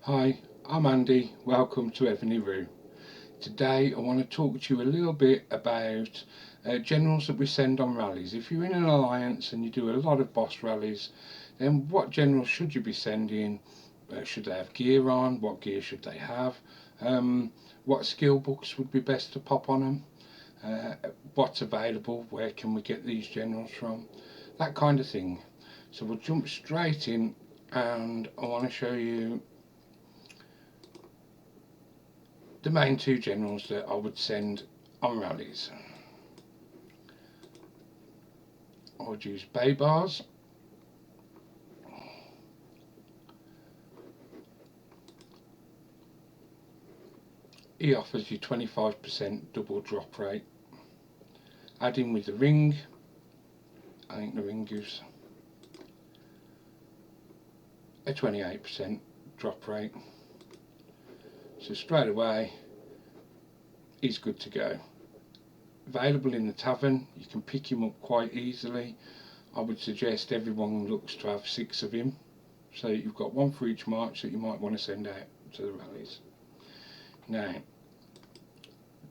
Hi, I'm Andy. Welcome to Evony-roo. Today I want to talk to you a little bit about generals that we send on rallies. If you're in an alliance and you do a lot of boss rallies, then what generals should you be sending? Should they have gear on? What gear should they have? What skill books would be best to pop on them? What's available? Where can we get these generals from? That kind of thing. So we'll jump straight in, and I want to show you the main two generals that I would send on rallies. I would use Baybars. He offers you 25% double drop rate. Add in with the ring. I think the ring gives a 28% drop rate. So straight away, he's good to go. Available in the tavern, you can pick him up quite easily. I would suggest everyone looks to have 6 of him. So you've got one for each march that you might want to send out to the rallies. Now,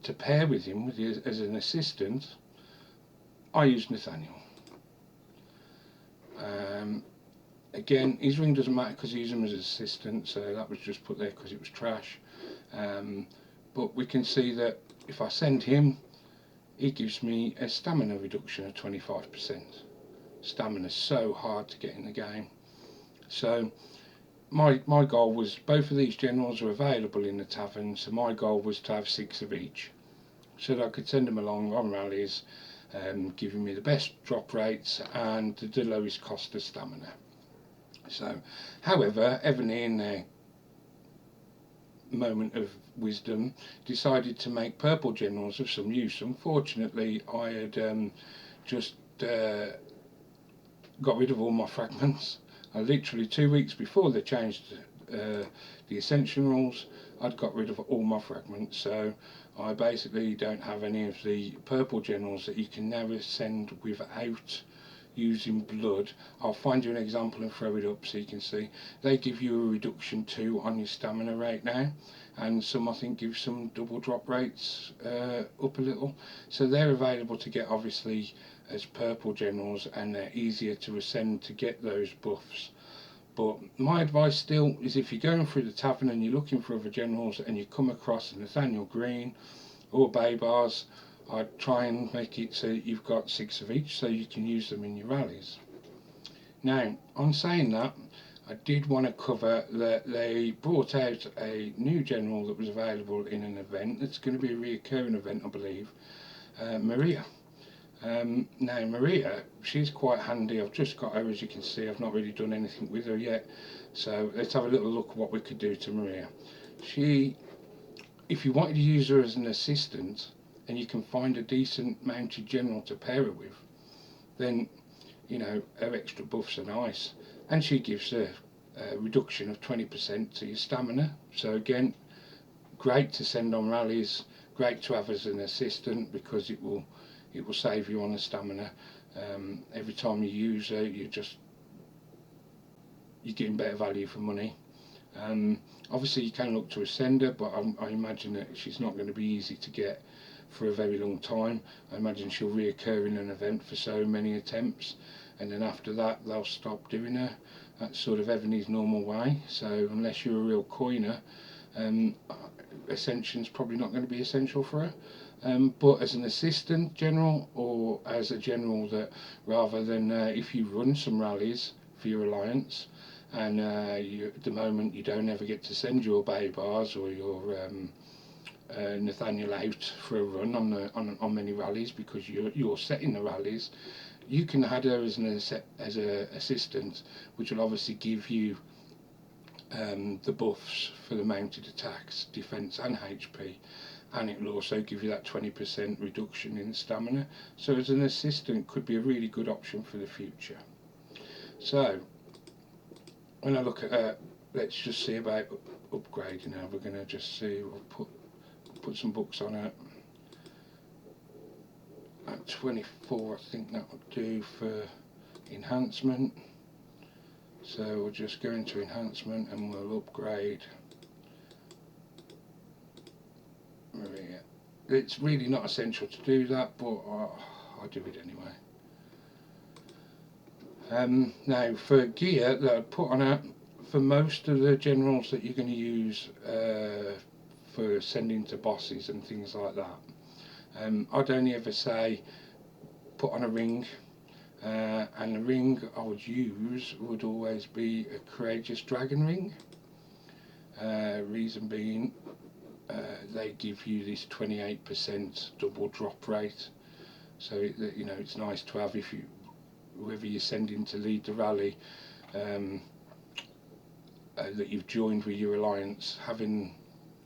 to pair with him as an assistant, I use Nathaniel. Again, his ring doesn't matter because I use him as an assistant, so that was just put there because it was trash. But we can see that if I send him, he gives me a stamina reduction of 25%. Stamina is so hard to get in the game. So my goal was, both of these generals are available in the tavern, so my goal was to have 6 of each, so that I could send them along on rallies, giving me the best drop rates and the lowest cost of stamina. So, however, Evony, in their moment of wisdom, decided to make purple generals of some use. Unfortunately, I had just got rid of all my fragments. I literally 2 weeks before they changed the ascension rules, I'd got rid of all my fragments, so I basically don't have any of the purple generals that you can never send without using blood. I'll find you an example and throw it up so you can see. They give you a reduction 2 on your stamina rate now, and some I think give some double drop rates up a little, so they're available to get obviously as purple generals, and they're easier to ascend to get those buffs. But my advice still is, if you're going through the tavern and you're looking for other generals and you come across a Nathaniel Green or Baybars, I'd try and make it so that you've got 6 of each so you can use them in your rallies. Now, on saying that, I did want to cover that they brought out a new general that was available in an event that's going to be a recurring event, I believe, Maria. Now Maria, she's quite handy. I've just got her, as you can see. I've not really done anything with her yet, so let's have a little look at what we could do to Maria. She, if you wanted to use her as an assistant and you can find a decent mounted general to pair her with, then you know her extra buffs are nice, and she gives a reduction of 20% to your stamina. So again, great to send on rallies, great to have as an assistant because it will save you on the stamina. Every time you use her, you're getting better value for money. Obviously you can look to ascend her, but I imagine that she's not going to be easy to get for a very long time. I imagine she'll reoccur in an event for so many attempts, and then after that they'll stop doing her. That's sort of Evony's normal way, so unless you're a real coiner, ascension's probably not going to be essential for her. But as an assistant general, or as a general that, rather than if you run some rallies for your alliance and at the moment you don't ever get to send your Baybars or your Nathaniel out for a run on many rallies because you're setting the rallies, you can add her as an assistant, which will obviously give you the buffs for the mounted attacks, defence and HP, and it will also give you that 20% reduction in stamina. So as an assistant, could be a really good option for the future. So when I look at let's just see about upgrading now. We're going to just see, we'll put some books on it. At 24, I think that would do for enhancement. So we'll just go into enhancement and we'll upgrade it's really not essential to do that, but I do it anyway. Now for gear that I'd put on out for most of the generals that you're going to use for sending to bosses and things like that, I'd only ever say put on a ring, and the ring I would use would always be a courageous dragon ring. Reason being, they give you this 28% double drop rate, so you know it's nice to have if you, whoever you're sending to lead the rally, that you've joined with your alliance, having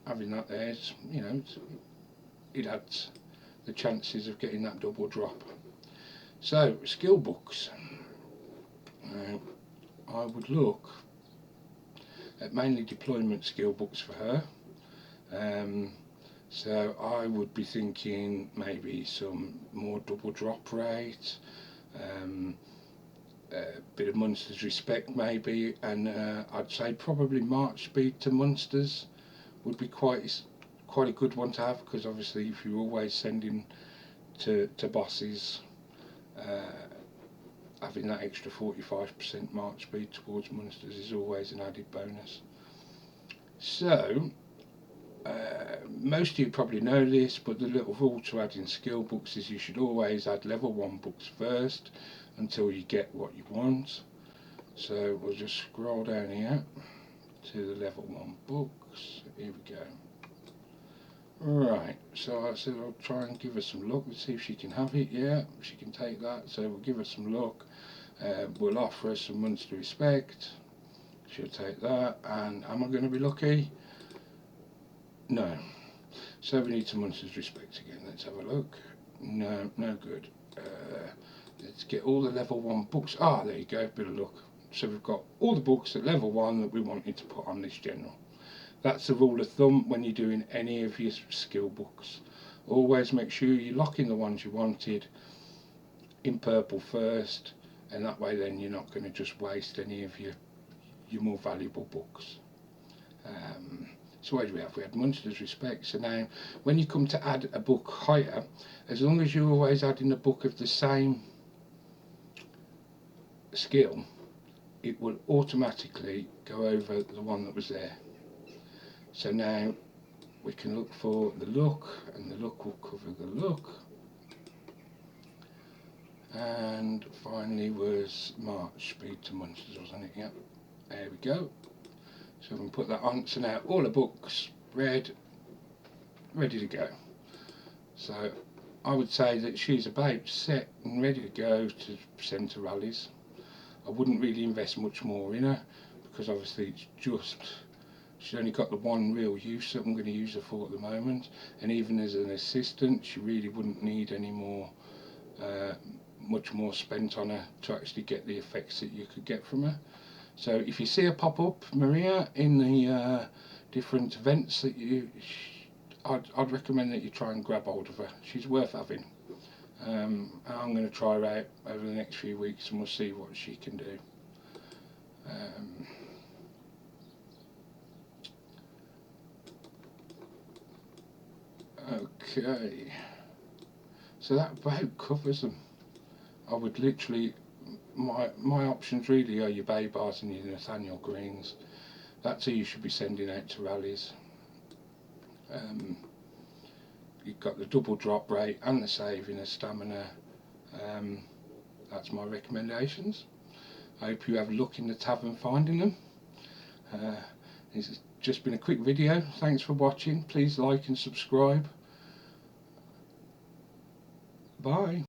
that there, you know, it adds the chances of getting that double drop. So skill books, I would look at mainly deployment skill books for her. So I would be thinking maybe some more double drop rate, a bit of Munster's Respect maybe, and I'd say probably March Speed to Munster's would be quite a good one to have, because obviously if you're always sending to bosses, having that extra 45% March Speed towards Munster's is always an added bonus. So most of you probably know this, but the little rule to add in skill books is you should always add level 1 books first until you get what you want. So we'll just scroll down here to the level 1 books. Here we go. Right, so I said I'll try and give her some luck. Let's see if she can have it. Yeah, she can take that, so we'll give her some luck. We'll offer her some Munster Respect. She'll take that, and am I going to be lucky? No. So we need some Munster's Respect again. Let's have a look. No, no good. Let's get all the level 1 books. Ah, there you go, bit of luck. So we've got all the books at level 1 that we wanted to put on this general. That's the rule of thumb when you're doing any of your skill books. Always make sure you lock in the ones you wanted in purple first, and that way then you're not going to just waste any of your more valuable books. So what do we have? We had Munster's Respect. So now when you come to add a book higher, as long as you're always adding a book of the same skill, it will automatically go over the one that was there. So now we can look for the look, and the look will cover the look. And finally was March Speed to Munster's, wasn't it? Yep. There we go. So we can put that on. So now all the books ready to go. So I would say that she's about set and ready to go to send to rallies. I wouldn't really invest much more in her, because obviously it's just, she's only got the one real use that I'm going to use her for at the moment, and even as an assistant she really wouldn't need any more, much more spent on her to actually get the effects that you could get from her. So if you see her pop up, Maria, in the different events that I'd recommend that you try and grab hold of her. She's worth having. I'm going to try her out over the next few weeks and we'll see what she can do. Okay, so that about covers them. I would literally, my options really are your Baybars and your Nathaniel Greens. That's who you should be sending out to rallies. You've got the double drop rate and the saving of stamina. That's my recommendations. I hope you have luck in the tavern finding them. This has just been a quick video. Thanks for watching. Please like and subscribe. Bye.